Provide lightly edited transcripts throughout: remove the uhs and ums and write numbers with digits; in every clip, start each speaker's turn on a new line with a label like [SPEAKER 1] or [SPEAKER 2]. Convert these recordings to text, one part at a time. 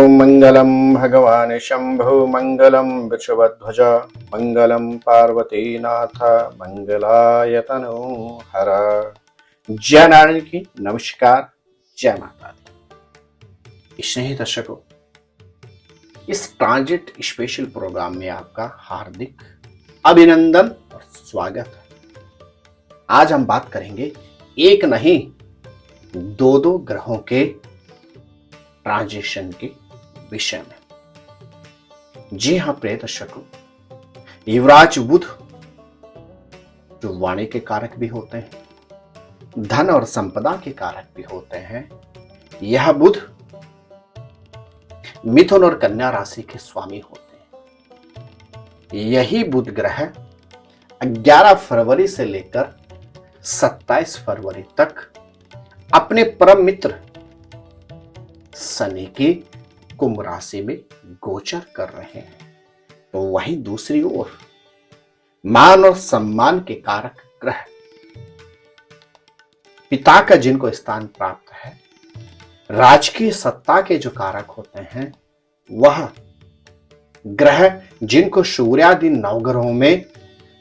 [SPEAKER 1] ओम मंगलम भगवान शंभु मंगलम वृषभध्वज मंगलम पार्वतीनाथ मंगलाय तनो हर। जय नारायण की नमस्कार, जय माता दी। स्नेही दर्शकों, इस ट्रांजिट स्पेशल प्रोग्राम में आपका हार्दिक अभिनंदन और स्वागत है। आज हम बात करेंगे एक नहीं दो ग्रहों के ट्रांजिशन के विषय में। जी हां प्रिय दर्शकों, युवराज बुध जो वाणी के कारक भी होते हैं, धन और संपदा के कारक भी होते हैं, यह बुध मिथुन और कन्या राशि के स्वामी होते हैं। यही बुध ग्रह 11 फरवरी से लेकर 27 फरवरी तक अपने परम मित्र शनि की कुंभ राशि में गोचर कर रहे हैं। तो वहीं दूसरी ओर मान और सम्मान के कारक ग्रह, पिता का जिनको स्थान प्राप्त है, राजकीय सत्ता के जो कारक होते हैं, वह ग्रह जिनको सूर्यादि नवग्रहों में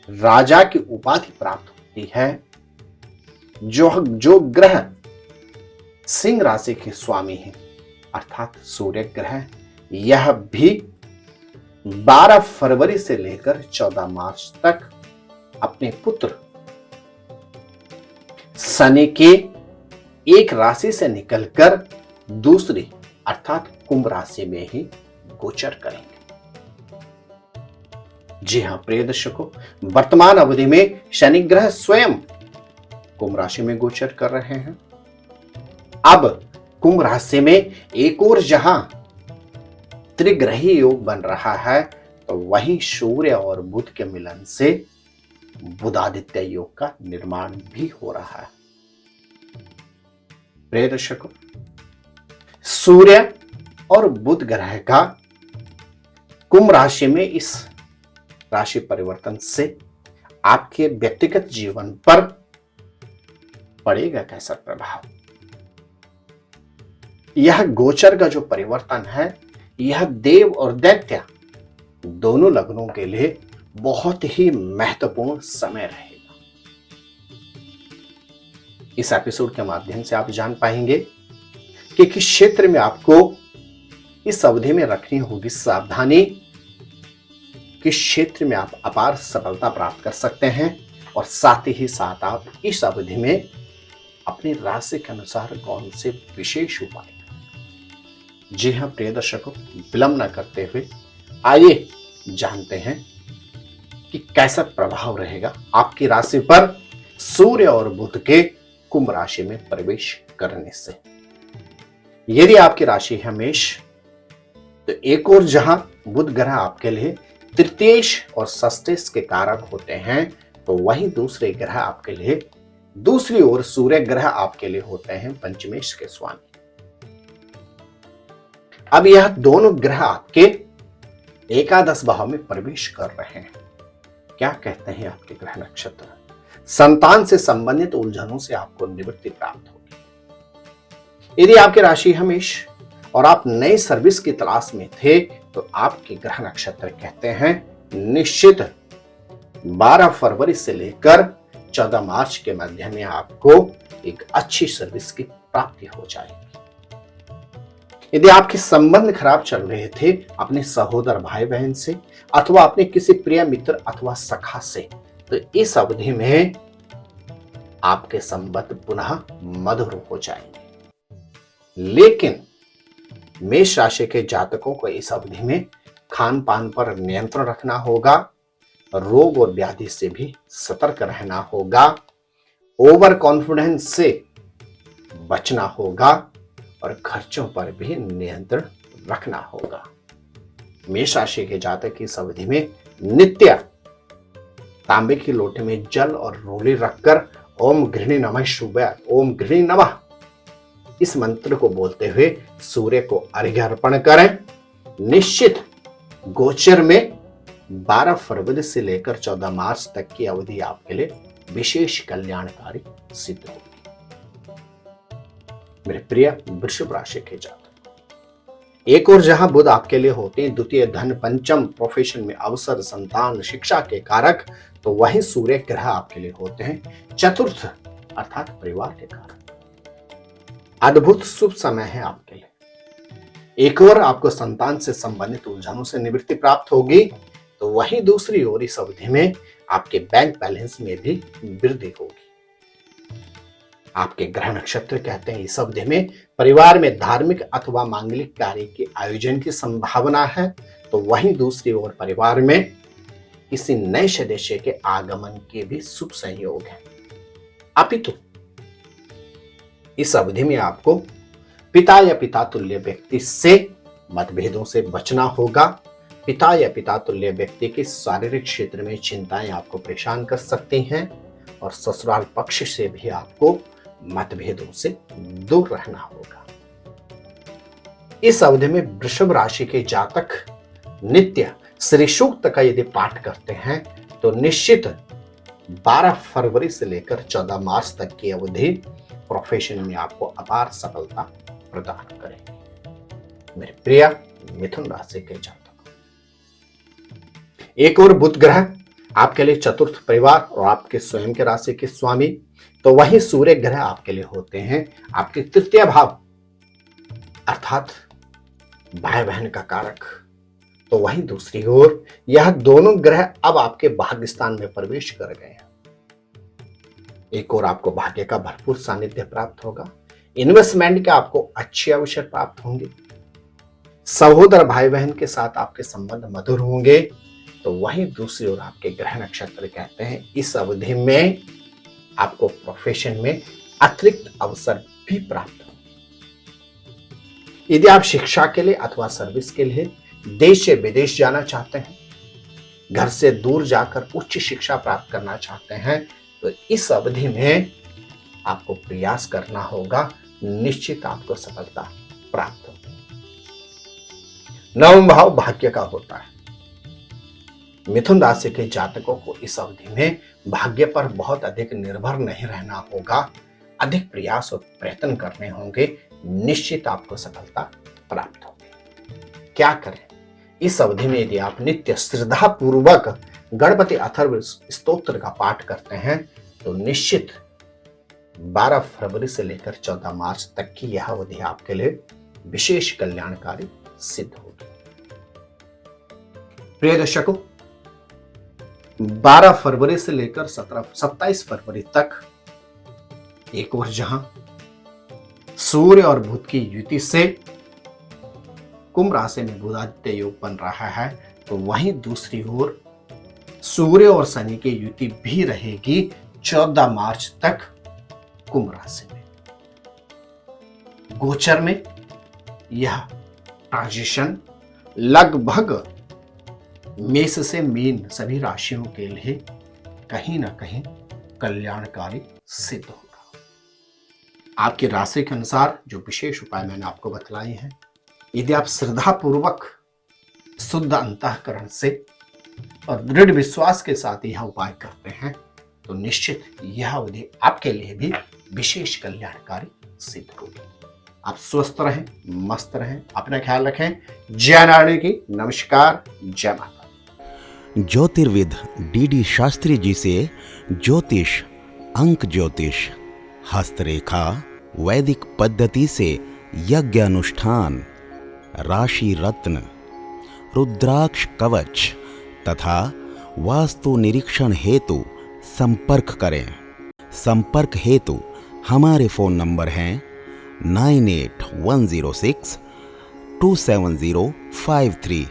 [SPEAKER 1] राजा की उपाधि प्राप्त होती है, जो ग्रह सिंह राशि के स्वामी हैं अर्थात सूर्य ग्रह, यह भी 12 फरवरी से लेकर 14 मार्च तक अपने पुत्र शनि के एक राशि से निकलकर दूसरी अर्थात कुंभ राशि में ही गोचर करेंगे। जी हां प्रिय दर्शकों, वर्तमान अवधि में शनि ग्रह स्वयं कुंभ राशि में गोचर कर रहे हैं। अब कुंभ राशि में एक और जहां त्रिग्रही योग बन रहा है, तो वहीं सूर्य और बुध के मिलन से बुधादित्य योग का निर्माण भी हो रहा है। प्रिय दर्शकों, सूर्य और बुध ग्रह का कुंभ राशि में इस राशि परिवर्तन से आपके व्यक्तिगत जीवन पर पड़ेगा कैसा प्रभाव? यह गोचर का जो परिवर्तन है, यह देव और दैत्य दोनों लग्नों के लिए बहुत ही महत्वपूर्ण समय रहेगा। इस एपिसोड के माध्यम से आप जान पाएंगे कि किस क्षेत्र में आपको इस अवधि में रखनी होगी सावधानी, किस क्षेत्र में आप अपार सफलता प्राप्त कर सकते हैं, और साथ ही साथ आप इस अवधि में अपनी राशि के अनुसार कौन से विशेष उपाय। जी हां प्रिय दर्शकों, विलंब न करते हुए आइए जानते हैं कि कैसा प्रभाव रहेगा आपकी राशि पर सूर्य और बुध के कुंभ राशि में प्रवेश करने से। यदि आपकी राशि है मेष, तो एक और जहां बुध ग्रह आपके लिए तृतीयेश और षष्ठेश के कारक होते हैं, तो वहीं दूसरे ग्रह आपके लिए, दूसरी ओर सूर्य ग्रह आपके लिए होते हैं पंचमेश के स्वामी। अब यह दोनों ग्रह आपके एकादश भाव में प्रवेश कर रहे हैं। क्या कहते हैं आपके ग्रह नक्षत्र? संतान से संबंधित उलझनों से आपको निवृत्ति प्राप्त होगी। यदि आपकी राशि है मेष और आप नई सर्विस की तलाश में थे, तो आपके ग्रह नक्षत्र कहते हैं निश्चित 12 फरवरी से लेकर 14 मार्च के मध्य में आपको एक अच्छी सर्विस की प्राप्ति हो जाएगी। यदि आपके संबंध खराब चल रहे थे अपने सहोदर भाई बहन से अथवा अपने किसी प्रिय मित्र अथवा सखा से, तो इस अवधि में आपके संबंध पुनः मधुर हो जाएंगे। लेकिन मेष राशि के जातकों को इस अवधि में खान पान पर नियंत्रण रखना होगा, रोग और व्याधि से भी सतर्क रहना होगा, ओवर कॉन्फिडेंस से बचना होगा और खर्चों पर भी नियंत्रण रखना होगा। मेष राशि के जातक इस अवधि में नित्य तांबे की लोटे में जल और रोली रखकर ओम गृहिणी नमः शुभ्य, ओम गृहिणी नमः इस मंत्र को बोलते हुए सूर्य को अर्घ्य अर्पण करें। निश्चित गोचर में 12 फरवरी से लेकर 14 मार्च तक की अवधि आपके लिए विशेष कल्याणकारी सिद्ध होगी। मेरे प्रिय वृषभ राशि के जातक, एक और जहां बुध आपके लिए होते हैं द्वितीय धन, पंचम प्रोफेशन में अवसर, संतान, शिक्षा के कारक, तो वहीं सूर्य ग्रह आपके लिए होते हैं चतुर्थ अर्थात परिवार के कारक। अद्भुत शुभ समय है आपके लिए। एक और आपको संतान से संबंधित उलझनों से निवृत्ति प्राप्त होगी, तो वहीं दूसरी ओर इस अवधि में आपके बैंक बैलेंस में भी वृद्धि होगी। आपके ग्रह नक्षत्र कहते हैं इस अवधि में परिवार में धार्मिक अथवा मांगलिक कार्य के आयोजन की संभावना है, तो वहीं दूसरी ओर परिवार में किसी नए सदस्य के आगमन के भी शुभ संयोग है। अपितु इस अवधि में आपको पिता या पिता तुल्य व्यक्ति से मतभेदों से बचना होगा। पिता या पिता तुल्य व्यक्ति के शारीरिक क्षेत्र में चिंताएं आपको परेशान कर सकती हैं और ससुराल पक्ष से भी आपको मतभेदों से दूर रहना होगा। इस अवधि में वृषभ राशि के जातक नित्य श्री सूक्त का यदि पाठ करते हैं तो निश्चित 12 फरवरी से लेकर 14 मार्च तक की अवधि प्रोफेशन में आपको अपार सफलता प्रदान करेगी। मेरे प्रिय मिथुन राशि के जातक, एक और बुध ग्रह आपके लिए चतुर्थ परिवार और आपके स्वयं के राशि के स्वामी, तो वही सूर्य ग्रह आपके लिए होते हैं आपके तृतीय भाव अर्थात भाई बहन का कारक। तो वहीं दूसरी ओर यह दोनों ग्रह अब आपके भाग्य स्थान में प्रवेश कर गए हैं। एक और आपको भाग्य का भरपूर सानिध्य प्राप्त होगा। इन्वेस्टमेंट के आपको अच्छे अवसर प्राप्त होंगे। सहोदर भाई बहन के साथ आपके संबंध मधुर होंगे। तो वहीं दूसरी ओर आपके ग्रह नक्षत्र कहते हैं इस अवधि में आपको प्रोफेशन में अतिरिक्त अवसर भी प्राप्त होंगे। यदि आप शिक्षा के लिए अथवा सर्विस के लिए देश से विदेश जाना चाहते हैं, घर से दूर जाकर उच्च शिक्षा प्राप्त करना चाहते हैं, तो इस अवधि में आपको प्रयास करना होगा, निश्चित आपको सफलता प्राप्त होगी। नवम भाव भाग्य का होता है। मिथुन राशि के जातकों को इस अवधि में भाग्य पर बहुत अधिक निर्भर नहीं रहना होगा, अधिक प्रयास और प्रयत्न करने होंगे, निश्चित आपको सफलता प्राप्त होगी। क्या करें? इस अवधि में यदि आप नित्य श्रद्धा पूर्वक गणपति अथर्व स्तोत्र का पाठ करते हैं तो निश्चित 12 फरवरी से लेकर 14 मार्च तक की यह अवधि आपके लिए विशेष कल्याणकारी सिद्ध होगी। प्रिय दर्शकों, 12 फरवरी से लेकर 27 फरवरी तक एक ओर जहां सूर्य और बुध की युति से कुंभ राशि में बुधादित्य योग बन रहा है, तो वहीं दूसरी ओर सूर्य और शनि की युति भी रहेगी 14 मार्च तक कुंभ राशि में। गोचर में यह ट्रांजिशन लगभग मेष से मीन सभी राशियों के लिए कहीं ना कहीं कल्याणकारी सिद्ध होगा। आपकी राशि के अनुसार जो विशेष उपाय मैंने आपको बतलाए हैं, यदि आप श्रद्धा पूर्वक शुद्ध अंतःकरण से और दृढ़ विश्वास के साथ यह उपाय करते हैं तो निश्चित यह अवधि आपके लिए भी विशेष कल्याणकारी सिद्ध होगी। आप स्वस्थ रहें, मस्त रहें, अपना ख्याल रखें। जय नारायण की नमस्कार, जय माता।
[SPEAKER 2] ज्योतिर्विद डीडी शास्त्री जी से ज्योतिष, अंक ज्योतिष, हस्तरेखा, वैदिक पद्धति से यज्ञ अनुष्ठान, राशि रत्न, रुद्राक्ष कवच तथा वास्तु निरीक्षण हेतु संपर्क करें। संपर्क हेतु हमारे फोन नंबर हैं 9810627053,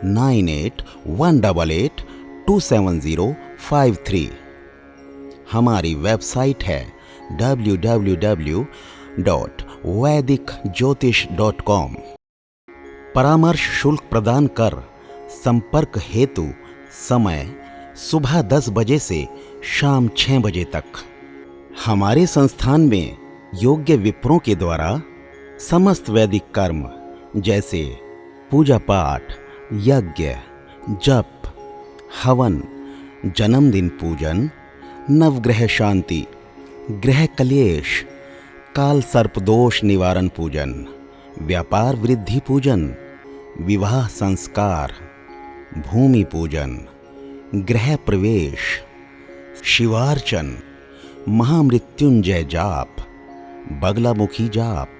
[SPEAKER 2] 9818827053। हमारी वेबसाइट है www.vedicjyotish.com। परामर्श शुल्क प्रदान कर संपर्क हेतु समय सुबह 10 बजे से शाम 6 बजे तक। हमारे संस्थान में योग्य विप्रों के द्वारा समस्त वैदिक कर्म जैसे पूजा पाठ, यज्ञ, जप, हवन, जन्मदिन पूजन, नवग्रह शांति, ग्रह कलेश, काल सर्प दोष निवारण पूजन, व्यापार वृद्धि पूजन, विवाह संस्कार, भूमि पूजन, गृह प्रवेश, शिवार्चन, महामृत्युंजय जाप, बगलामुखी जाप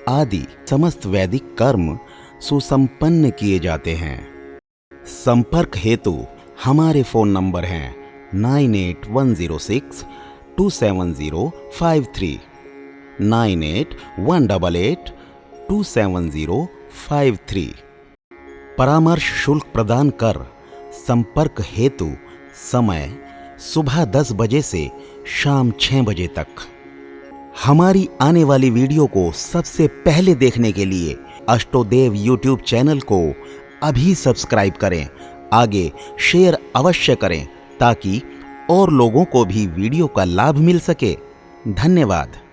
[SPEAKER 2] आदि समस्त वैदिक कर्म सुसंपन्न किए जाते हैं। संपर्क हेतु हमारे फोन नंबर हैं 9810627053, 9818827053। परामर्श शुल्क प्रदान कर संपर्क हेतु समय सुबह 10 बजे से शाम 6 बजे तक। हमारी आने वाली वीडियो को सबसे पहले देखने के लिए अष्टोदेव यूट्यूब चैनल को अभी सब्सक्राइब करें। आगे शेयर अवश्य करें ताकि और लोगों को भी वीडियो का लाभ मिल सके। धन्यवाद।